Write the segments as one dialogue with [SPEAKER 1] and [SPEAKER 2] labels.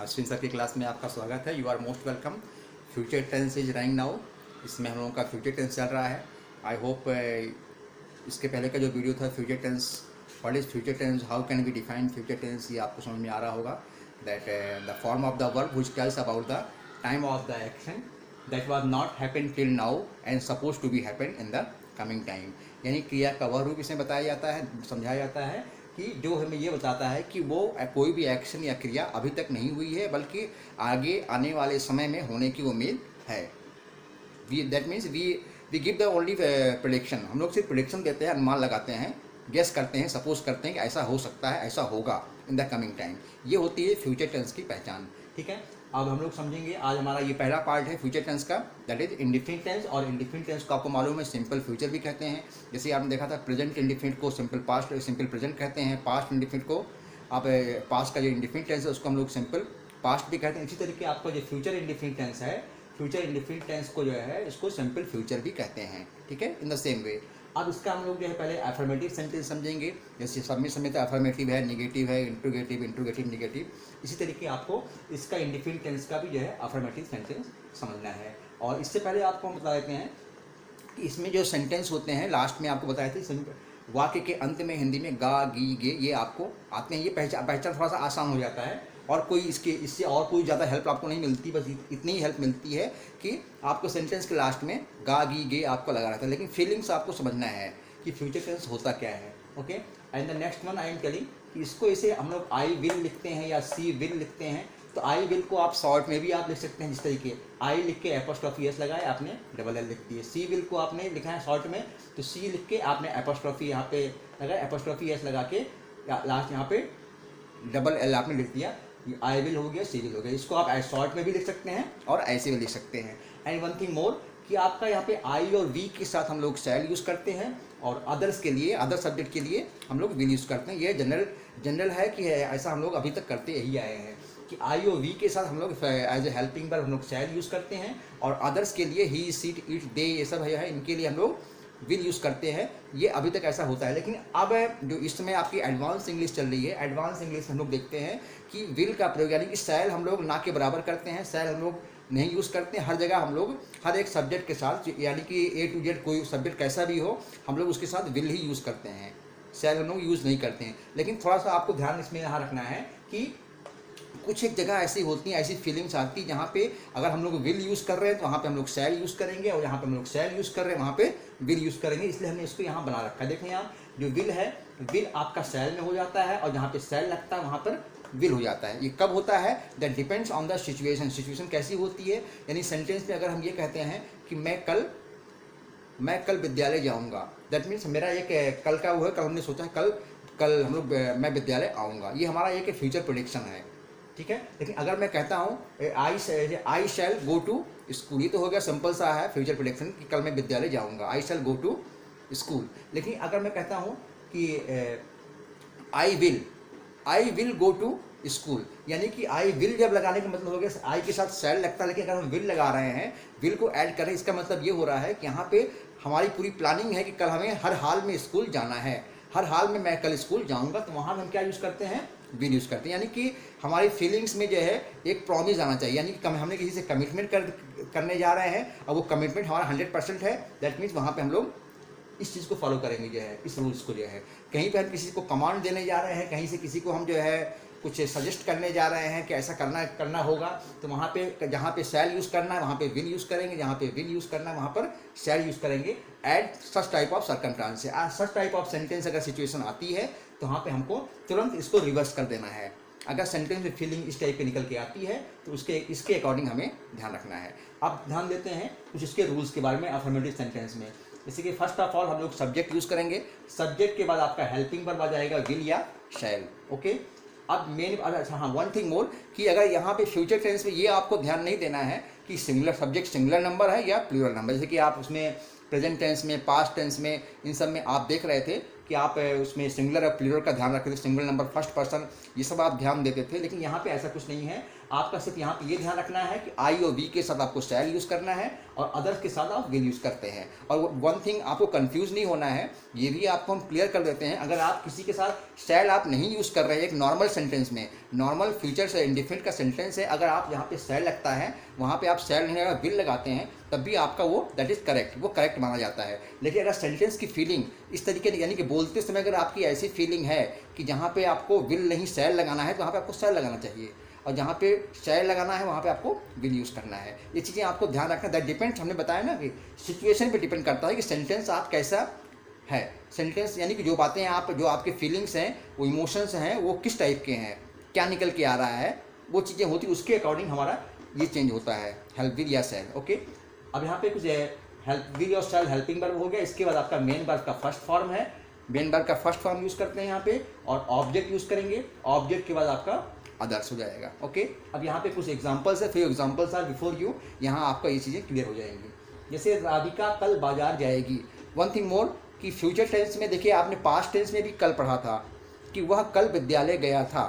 [SPEAKER 1] Ashwin sir की class में आपका स्वागत है। You are most welcome. Future tense is running now. इसमें हम लोगों का फ्यूचर टेंस चल रहा है। आई होप इसके पहले का जो वीडियो था future tense, what is future tense, how can be define future tense, ये आपको समझ में आ रहा होगा। That the form of the verb which tells about the time of the action that was not happen till now and suppose to be happen in the coming time. यानी क्रिया का वह रूप इसमें बताया जाता है, समझाया जाता है कि जो हमें ये बताता है कि वो कोई भी एक्शन या क्रिया अभी तक नहीं हुई है बल्कि आगे आने वाले समय में होने की उम्मीद है। That means we give the only prediction. हम लोग सिर्फ प्रेडिक्शन देते हैं, अनुमान लगाते हैं, गेस करते हैं, सपोज करते हैं कि ऐसा हो सकता है, ऐसा होगा इन द कमिंग टाइम। ये होती है फ्यूचर टेंस की पहचान। ठीक है, अब हम लोग समझेंगे। आज हमारा ये पहला पार्ट है फ्यूचर टेंस का, दैट इज इंडिफिनिट टेंस। और इंडिफिनिट टेंस को आपको मालूम है सिंपल फ्यूचर भी कहते हैं। जैसे आपने देखा था प्रेजेंट इंडिफिनिट को सिंपल पास्ट, सिंपल प्रेजेंट कहते हैं। पास्ट इंडिफिनिट को आप पास्ट का जो इंडिफिनिट टेंस है उसको हम लोग सिंपल पास्ट भी कहते हैं। इसी तरीके आपका जो फ्यूचर इंडिफिनिट टेंस है, फ्यूचर इंडिफिनिट टेंस को जो है इसको सिंपल फ्यूचर भी कहते हैं। ठीक है, इन द सेम वे। अब इसका हम लोग जो है पहले अफर्मेटिव सेंटेंस समझेंगे। जैसे सब में समय तो अफर्मेटिव है, निगेटिव है, इंट्रोगेटिव, इंट्रोगेटिव निगेटिव। इसी तरीके आपको इसका इंडिफिनिट टेंस का भी जो है अफर्मेटिव सेंटेंस समझना है। और इससे पहले आपको हम बता देते हैं कि इसमें जो सेंटेंस होते हैं लास्ट में आपको बताए थे, वाक्य के अंत में हिंदी में गा, गी, गे ये आपको आते हैं। ये पहचान थोड़ा सा आसान हो जाता है और कोई इससे और कोई ज़्यादा हेल्प आपको नहीं मिलती। बस इतनी ही हेल्प मिलती है कि आपको सेंटेंस के लास्ट में गा, गी, गे आपको लगा रहता है, लेकिन फीलिंग्स आपको समझना है कि फ्यूचर टेंस होता क्या है। Okay, and the next one I am telling कि इसको इसे हम लोग आई विल लिखते हैं या सी विल लिखते हैं। तो आई विल को आप शॉर्ट में भी आप लिख सकते हैं, जिस तरीके आई लिख के एपोस्ट्रोफी एस लगाए आपने डबल एल लिख दी है। सी विल को आपने लिखा है शॉर्ट में तो सी लिख के आपने एपोस्ट्रोफी यहाँ पे लगाया, एपोस्ट्रोफी एस लगा के लास्ट यहाँ पे डबल एल आपने लिख दिया। आई विल हो गया, सी विल हो गया। इसको आप शॉर्ट में भी लिख सकते हैं और ऐसे भी लिख सकते हैं। एंड वन थिंग मोर कि आपका यहाँ पे आई और वी के साथ हम लोग शैल यूज़ करते हैं और अदर्स के लिए, अदर सब्जेक्ट के लिए हम लोग विल यूज़ करते हैं। ये जनरल है कि ऐसा हम लोग अभी तक करते यही आए हैं कि आई और वी के साथ हम लोग एज ए हेल्पिंग वर्ब हम लोग शैल यूज़ करते हैं और अदर्स के लिए ही, सीट, इट, दे ये सब है, इनके लिए हम लोग विल यूज़ करते हैं। ये अभी तक ऐसा होता है। लेकिन अब जो इस समय आपकी एडवांस इंग्लिश चल रही है, एडवांस इंग्लिश हम लोग देखते हैं कि विल का प्रयोग यानी कि शैल हम लोग ना के बराबर करते हैं। शैल हम लोग नहीं यूज़ करते हैं। हर जगह हम लोग हर एक सब्जेक्ट के साथ, यानी कि ए टू जेड कोई सब्जेक्ट कैसा भी हो, हम लोग उसके साथ विल ही यूज़ करते हैं, शैल हम लोग यूज़ नहीं करते हैं। लेकिन थोड़ा सा आपको ध्यान इसमें यहाँ रखना है कि कुछ एक जगह ऐसी होती हैं, ऐसी फीलिंग्स आती हैं जहाँ पे अगर हम लोग विल यूज़ कर रहे हैं तो वहाँ पे हम लोग शैल यूज़ करेंगे और यहाँ पे हम लोग शैल यूज़ कर रहे हैं वहाँ पे विल यूज़ करेंगे। इसलिए हमने इसको यहाँ बना रखा है। देखें यहाँ जो विल है, विल आपका शैल में हो जाता है और जहाँ पे शैल लगता है वहाँ पर विल हो जाता है। ये कब होता है? That depends on the situation. Situation कैसी होती है, यानी सेंटेंस में अगर हम ये कहते हैं कि मैं कल विद्यालय जाऊँगा, दैट मीन्स मेरा एक कल का वो है, कल हमने सोचा कल हम लोग मैं विद्यालय आऊँगा, ये हमारा एक फ्यूचर प्रेडिक्शन है। ठीक है, लेकिन अगर मैं कहता हूँ आई शैल गो टू स्कूल, ये तो हो गया सिंपल सा है फ्यूचर प्रेडिक्शन कि कल मैं विद्यालय जाऊँगा, आई शैल गो टू स्कूल। लेकिन अगर मैं कहता हूँ कि I will go to school, यानी कि आई विल जब लगाने का मतलब हो गया आई के साथ शैल लगता है, लेकिन अगर हम विल लगा रहे हैं, विल को ऐड कर रहे हैं, इसका मतलब ये हो रहा है कि यहाँ पे हमारी पूरी प्लानिंग है कि कल हमें हर हाल में स्कूल जाना है, हर हाल में मैं कल स्कूल जाऊँगा। तो वहाँ हम क्या यूज़ करते हैं? विल यूज़ करते हैं। यानी कि हमारी फीलिंग्स में जो है एक प्रॉमिस आना चाहिए, यानी कि हमने किसी से कमिटमेंट करने जा रहे हैं और वो कमिटमेंट हमारा 100% है। दैट मीन्स वहाँ पे हम लोग इस चीज़ को फॉलो करेंगे, जो है इस रूल्स को जो है। कहीं पे हम किसी को कमांड देने जा रहे हैं, कहीं से किसी को हम जो है कुछ सजेस्ट करने जा रहे हैं कि ऐसा करना होगा, तो वहाँ पे जहाँ पे शैल यूज़ करना है वहाँ पे विल यूज़ करेंगे, जहाँ पे विल यूज़ करना है वहाँ पर शैल यूज़ करेंगे। At such type of circumstance, such type of sentence अगर सिचुएशन आती है तो वहाँ पे हमको तुरंत इसको रिवर्स कर देना है। अगर सेंटेंस में फीलिंग इस टाइप की निकल के आती है तो इसके अकॉर्डिंग हमें ध्यान रखना है। अब ध्यान देते हैं कुछ इसके रूल्स के बारे में अफर्मेटिव सेंटेंस में। जैसे कि फर्स्ट ऑफ ऑल हम लोग सब्जेक्ट यूज़ करेंगे, सब्जेक्ट के बाद आपका हेल्पिंग वर्ब आ जाएगा विल या शैल। ओके, अब मेन अच्छा हाँ, वन थिंग मोर कि अगर यहाँ पे फ्यूचर टेंस में ये आपको ध्यान नहीं देना है कि सिंगुलर सब्जेक्ट सिंगुलर नंबर है या प्लूरल नंबर। जैसे कि आप उसमें प्रेजेंट टेंस में, पास्ट टेंस में, इन सब में आप देख रहे थे कि आप उसमें सिंगुलर और प्लूरल का ध्यान रखते थे। सिंगुलर नंबर फर्स्ट पर्सन ये सब आप ध्यान देते थे, लेकिन यहाँ पे ऐसा कुछ नहीं है। आपका सिर्फ यहाँ पे ये ध्यान रखना है कि आई और वी के साथ आपको शैल यूज़ करना है और अदर्स के साथ आप विल यूज़ करते हैं। और वन थिंग आपको कंफ्यूज नहीं होना है, ये भी आपको हम क्लियर कर देते हैं। अगर आप किसी के साथ शैल आप नहीं यूज़ कर रहे हैं एक नॉर्मल सेंटेंस में, नॉर्मल फ्यूचर से इंडिफिनिट का सेंटेंस है, अगर आप यहाँ पे शैल लगता है वहाँ पे आप शैल नहीं लगा विल लगाते हैं, तब भी आपका वो दैट इज़ करेक्ट, वो करेक्ट माना जाता है। लेकिन अगर सेंटेंस की फीलिंग इस तरीके यानी कि बोलते समय अगर आपकी ऐसी फीलिंग है कि जहाँ पे आपको विल नहीं शैल लगाना है, तो वहाँ पे आपको शैल लगाना चाहिए, और जहाँ पे शैल लगाना है वहाँ पे आपको विल यूज़ करना है। ये चीज़ें आपको ध्यान रखना। दैट डिपेंड्स, हमने बताया ना कि सिचुएशन पे डिपेंड करता है कि सेंटेंस आप कैसा है। सेंटेंस यानी कि जो बातें आप, जो आपके फीलिंग्स हैं, वो इमोशंस हैं, वो किस टाइप के हैं, क्या निकल के आ रहा है, वो चीज़ें होती, उसके अकॉर्डिंग हमारा ये चेंज होता है, हेल्प विल या शैल। ओके, अब यहाँ पे कुछ हेल्प विल और शैल हेल्पिंग वर्ब हो गया। इसके बाद आपका मेन वर्ब का फर्स्ट फॉर्म है, मेन वर्ब का फर्स्ट फॉर्म यूज़ करते हैं यहाँ पे, और ऑब्जेक्ट यूज़ करेंगे। ऑब्जेक्ट के बाद आपका अदर्स हो जाएगा। ओके, अब यहाँ पे कुछ एग्जांपल्स है, few examples are before you, यहाँ आपका ये चीज़ें क्लियर हो जाएंगी। जैसे राधिका कल बाजार जाएगी। वन थिंग मोर कि फ्यूचर टेंस में देखिए, आपने पास्ट टेंस में भी कल पढ़ा था कि वह कल विद्यालय गया था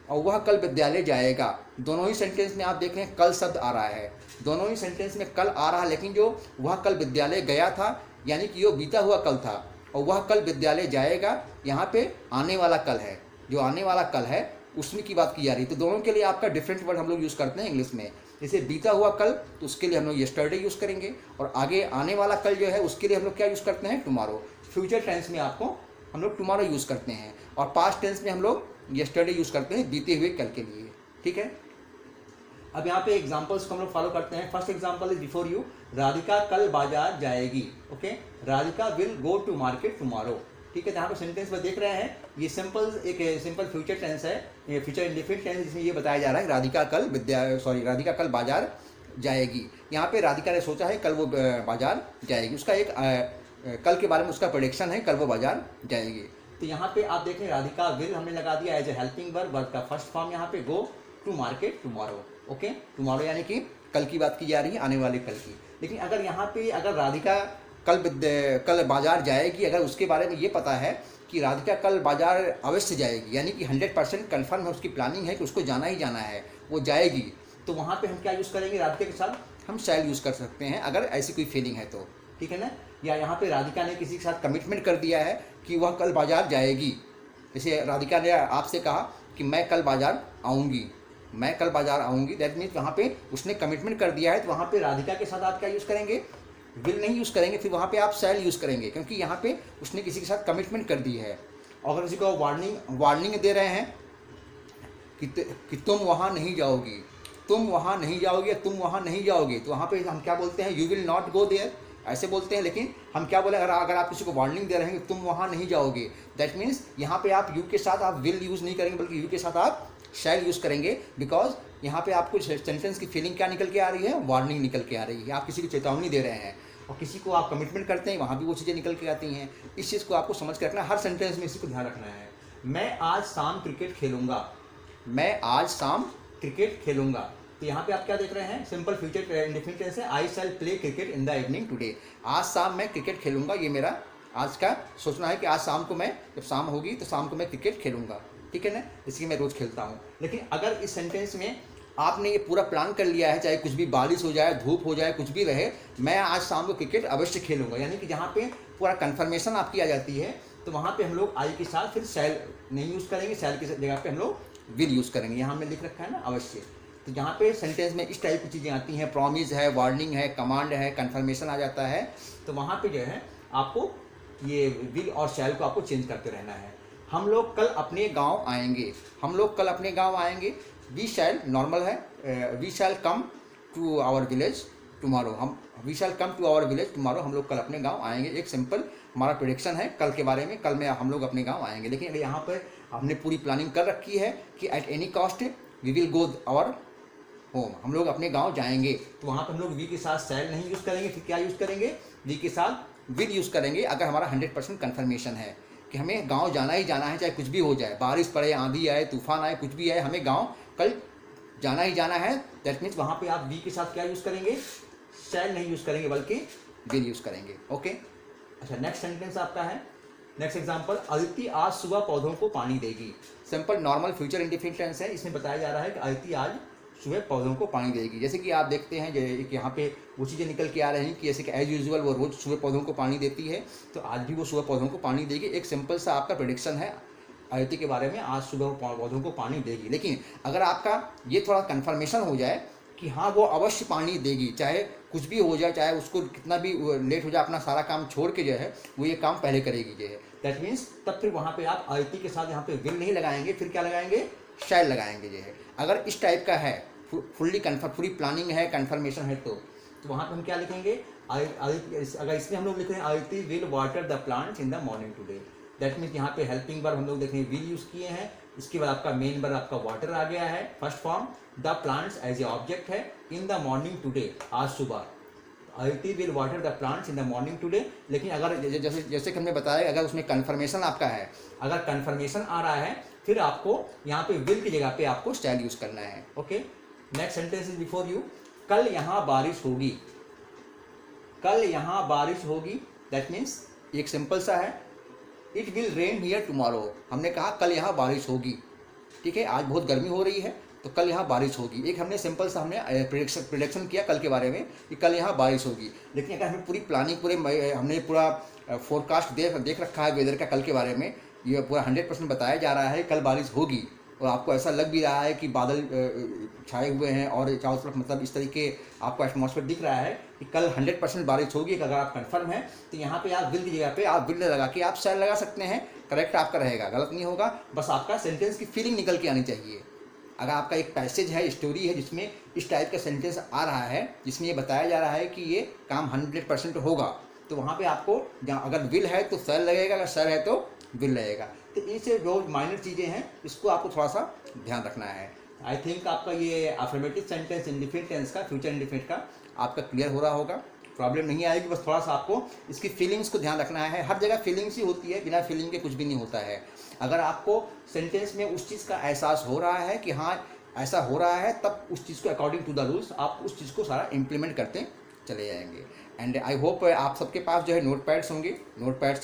[SPEAKER 1] और वह कल विद्यालय जाएगा। दोनों ही सेंटेंस में आप देख रहे हैं कल शब्द आ रहा है, दोनों ही सेंटेंस में कल आ रहा है, लेकिन जो वह कल विद्यालय गया था यानी कि वो बीता हुआ कल था, और वह कल विद्यालय जाएगा यहाँ पे आने वाला कल है, जो आने वाला कल है उसमें की बात की जा रही है। तो दोनों के लिए आपका डिफरेंट वर्ड हम लोग यूज़ करते हैं इंग्लिश में। जैसे बीता हुआ कल, तो उसके लिए हम लोग यस्टरडे यूज़ करेंगे, और आगे आने वाला कल जो है उसके लिए हम लोग क्या यूज़ करते हैं, टुमारो। फ्यूचर टेंस में आपको हम लोग टुमारो यूज़ करते हैं, और पास्ट टेंस में हम लोग यस्टरडे यूज़ करते हैं बीते हुए कल के लिए। ठीक है, अब यहाँ पे एग्जाम्पल्स को हम लोग फॉलो करते हैं। First example is before you, Radhika कल बाजार जाएगी। Okay, Radhika will go to market tomorrow. ठीक है, जहाँ पे सेंटेंस में देख रहे हैं, ये एक सिंपल फ्यूचर टेंस है, ये फ्यूचर इंडिफिनिट टेंस, जिसमें ये बताया जा रहा है राधिका कल राधिका कल बाजार जाएगी। यहाँ पे राधिका ने सोचा है कल वो बाजार जाएगी, उसका एक कल के बारे में उसका प्रेडिक्शन है, कल वो बाजार जाएगी। तो यहाँ पे आप देखें राधिका विल हमने लगा दिया as a helping verb, verb का फर्स्ट फॉर्म यहाँ पे go to market tomorrow. Okay, tomorrow यानी कि कल की बात की जा रही है, आने वाले कल की। लेकिन अगर यहाँ पे अगर राधिका कल बाजार जाएगी, अगर उसके बारे में ये पता है कि राधिका कल बाजार अवश्य जाएगी, यानी कि 100% कन्फर्म है, उसकी प्लानिंग है कि उसको जाना ही जाना है, वो जाएगी, तो वहाँ पे हम क्या यूज़ करेंगे, राधिका के साथ हम शैल यूज़ कर सकते हैं, अगर ऐसी कोई फीलिंग है तो। ठीक है ना, या यहाँ पे राधिका ने किसी के साथ कमिटमेंट कर दिया है कि वह कल बाजार जाएगी। जैसे राधिका ने आपसे कहा कि मैं कल बाजार आऊँगी, मैं कल बाजार आऊँगी, दैट मीन्स वहाँ पे उसने कमिटमेंट कर दिया है, तो वहाँ पे राधिका के साथ आप क्या यूज़ करेंगे, विल नहीं यूज़ करेंगे, फिर वहाँ पे आप शैल यूज़ करेंगे, क्योंकि यहाँ पे उसने किसी के साथ कमिटमेंट कर दी है। और अगर किसी को वार्निंग दे रहे हैं कि तुम वहाँ नहीं जाओगी, तुम वहाँ नहीं जाओगे, तुम वहाँ नहीं जाओगे, तो वहाँ पे हम क्या बोलते हैं, you will not go there, ऐसे बोलते हैं। लेकिन हम क्या बोले, अगर आप किसी को वार्निंग दे रहे हैं कि तुम वहाँ नहीं जाओगे, दैट मीन्स यहाँ पे आप यू के साथ आप विल यूज़ नहीं करेंगे, बल्कि यू के साथ आप शैल यूज़ करेंगे, बिकॉज यहाँ पे आपको सेंटेंस की फीलिंग क्या निकल के आ रही है, वार्निंग निकल के आ रही है, आप किसी को चेतावनी दे रहे हैं, और किसी को आप कमिटमेंट करते हैं, वहाँ भी वो चीज़ें निकल के आती हैं। इस चीज़ को आपको समझ के रखना है, हर सेंटेंस में इसी को ध्यान रखना है। मैं आज शाम क्रिकेट खेलूँगा, मैं आज शाम क्रिकेट खेलूँगा, तो यहाँ पे आप क्या देख रहे हैं, सिंपल फ्यूचर इंडेफिनिट टेंस है, I shall play cricket in the evening today. आज शाम मैं क्रिकेट खेलूँगा, ये मेरा आज का सोचना है कि आज शाम को मैं, जब शाम होगी तो शाम को मैं क्रिकेट खेलूँगा। ठीक है ना, इसलिए मैं रोज़ खेलता हूँ। लेकिन अगर इस सेंटेंस में आपने ये पूरा प्लान कर लिया है, चाहे कुछ भी बारिश हो जाए, धूप हो जाए, कुछ भी रहे, मैं आज शाम को क्रिकेट अवश्य खेलूँगा, यानी कि जहाँ पे पूरा कन्फर्मेशन आपकी आ जाती है, तो वहाँ पे हम लोग आई के साथ फिर शैल नहीं यूज़ करेंगे, शैल की जगह पे हम लोग विल यूज़ करेंगे। यहाँ हमने लिख रखा है ना अवश्य। तो जहाँ पे सेंटेंस में इस टाइप की चीज़ें आती हैं, प्रॉमिस है, वार्निंग है, कमांड है, कन्फर्मेशन आ जाता है, तो वहाँ पे जो है आपको ये विल और शैल को आपको चेंज करते रहना है। हम लोग कल अपने गांव आएंगे, हम लोग कल अपने गांव आएंगे, वी शैल नॉर्मल है, we shall come to our village tomorrow, हम we shall come to our village tomorrow, हम लोग कल अपने गांव आएंगे। एक सिंपल हमारा प्रेडिक्शन है कल के बारे में, कल में हम लोग अपने गांव आएंगे। लेकिन अगर यहाँ पर हमने पूरी प्लानिंग कर रखी है कि at any cost we will go our home, हम लोग अपने गांव जाएंगे, तो वहाँ पर हम लोग वी के साथ शैल नहीं यूज़ करेंगे, फिर क्या यूज़ करेंगे, वी के साथ विल यूज़ करेंगे। अगर हमारा 100% कन्फर्मेशन है कि हमें गांव जाना ही जाना है, चाहे कुछ भी हो जाए, बारिश पड़े, आंधी आए, तूफान आए, कुछ भी आए, हमें गांव कल जाना ही जाना है, दैट मीन्स वहाँ पे आप वी के साथ क्या यूज़ करेंगे, शैल नहीं यूज़ करेंगे, बल्कि विल यूज़ करेंगे। ओके, अच्छा, नेक्स्ट सेंटेंस आपका है, नेक्स्ट एग्जांपल, अदिति आज सुबह पौधों को पानी देगी। Simple normal future indefinite tense है, इसमें बताया जा रहा है कि अदिति आज सुबह पौधों को पानी देगी। जैसे कि आप देखते हैं कि यहाँ पे वो चीज़ें निकल के आ रही हैं कि जैसे कि एज यूजुअल वो रोज़ सुबह पौधों को पानी देती है, तो आज भी वो सुबह पौधों को पानी देगी। एक सिंपल सा आपका प्रेडिक्शन है अदिति के बारे में, आज सुबह वो पौधों को पानी देगी। लेकिन अगर आपका ये थोड़ा कन्फर्मेशन हो जाए कि हाँ वो अवश्य पानी देगी, चाहे कुछ भी हो जाए, चाहे उसको कितना भी लेट हो जाए, अपना सारा काम छोड़ के जो है वो ये काम पहले करेगी जो है, दैट मीन्स तब फिर वहाँ पे आप अदिति के साथ यहाँ पे विल नहीं लगाएंगे, फिर क्या लगाएंगे, शायद लगाएंगे जो है। अगर इस टाइप का है, फुल्ली कन्फर्म, पूरी प्लानिंग है, कन्फर्मेशन है, तो वहाँ पे हम क्या लिखेंगे, अगर इसमें हम लोग लिख रहे हैं Aditi will water the plants in the morning today, that means यहाँ पे हेल्पिंग वर्ब हम लोग देखें विल यूज़ किए हैं। इसके बाद आपका मेन वर्ब आपका वाटर आ गया है, first form, the plants as a object है, इन द मॉर्निंग टुडे, आज सुबह, Aditi will water the plants in the morning today. लेकिन अगर जैसे कि हमने बताया, अगर उसमें कन्फर्मेशन आपका है, अगर कन्फर्मेशन आ रहा है, फिर आपको यहाँ पे विल की जगह पे आपको शैल यूज़ करना है। Okay, next sentence is before you, कल यहाँ बारिश होगी, कल यहाँ बारिश होगी, दैट मीन्स एक सिंपल सा है, it will rain here tomorrow. हमने कहा कल यहाँ बारिश होगी, ठीक है, आज बहुत गर्मी हो रही है तो कल यहाँ बारिश होगी। एक हमने सिंपल सा हमने प्रिडिक्शन किया कल के बारे में कि कल यहाँ बारिश होगी। लेकिन अगर हमें पूरी प्लानिंग, हमने पूरा फोरकास्ट देख रखा है वेदर का, कल के बारे में ये पूरा 100% बताया जा रहा है कल बारिश होगी, और आपको ऐसा लग भी रहा है कि बादल छाए हुए हैं और चारों तरफ मतलब इस तरीके आपको एटमॉस्फेयर दिख रहा है कि कल 100% बारिश होगी। अगर आप कंफर्म है तो यहाँ पे आप विल की जगह पे आप विल लगा के आप शैल लगा सकते हैं, करेक्ट आपका रहेगा, गलत नहीं होगा। बस आपका सेंटेंस की फीलिंग निकल के आनी चाहिए। अगर आपका एक पैसेज है, स्टोरी है जिसमें इस टाइप का सेंटेंस आ रहा है, जिसमें ये बताया जा रहा है कि ये काम 100% होगा, तो वहाँ पे आपको अगर विल है तो शैल लगेगा, अगर शैल है तो विल लगेगा। तो इनसे जो माइनर चीज़ें हैं इसको आपको थोड़ा सा ध्यान रखना है। आई थिंक आपका ये अफर्मेटिव सेंटेंस इंडिफिनिट टेंस का, फ्यूचर इंडिफिनिट का आपका क्लियर हो रहा होगा, प्रॉब्लम नहीं आएगी। बस थोड़ा सा आपको इसकी फीलिंग्स को ध्यान रखना है। हर जगह फीलिंग्स ही होती है, बिना फीलिंग के कुछ भी नहीं होता है। अगर आपको सेंटेंस में उस चीज़ का एहसास हो रहा है कि हाँ ऐसा हो रहा है, तब उस चीज़ को अकॉर्डिंग टू द रूल्स आप उस चीज़ को सारा इम्प्लीमेंट करते चले जाएंगे। एंड आई होप आप सबके पास जो है नोट पैड्स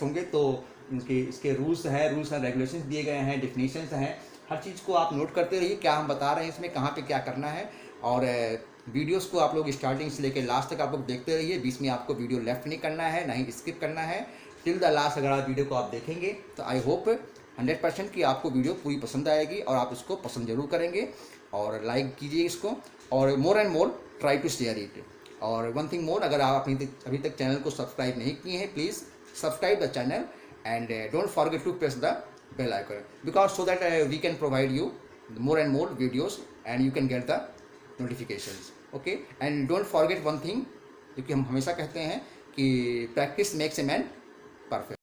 [SPEAKER 1] होंगे तो इसके रूल्स एंड रेगुलेशंस दिए गए हैं, डिफिनीशंस हैं, हर चीज़ को आप नोट करते रहिए, क्या हम बता रहे हैं इसमें, कहाँ पे क्या करना है। और वीडियोस को आप लोग स्टार्टिंग से लेकर लास्ट तक आप लोग देखते रहिए, बीच में आपको वीडियो लेफ्ट नहीं करना है, ना ही स्किप करना है, टिल द लास्ट अगर आप वीडियो को आप देखेंगे तो आई होप 100% कि आपको वीडियो पूरी पसंद आएगी और आप इसको पसंद जरूर करेंगे। और लाइक कीजिए इसको, और more and more try to share it. और वन थिंग मोर, अगर आप अभी तक चैनल को सब्सक्राइब नहीं किए हैं, please subscribe the channel and don't forget to press the bell icon, because so that we can provide you more and more videos and you can get the notifications. Okay, and don't forget one thing, क्योंकि हम हमेशा कहते हैं कि practice makes a man perfect.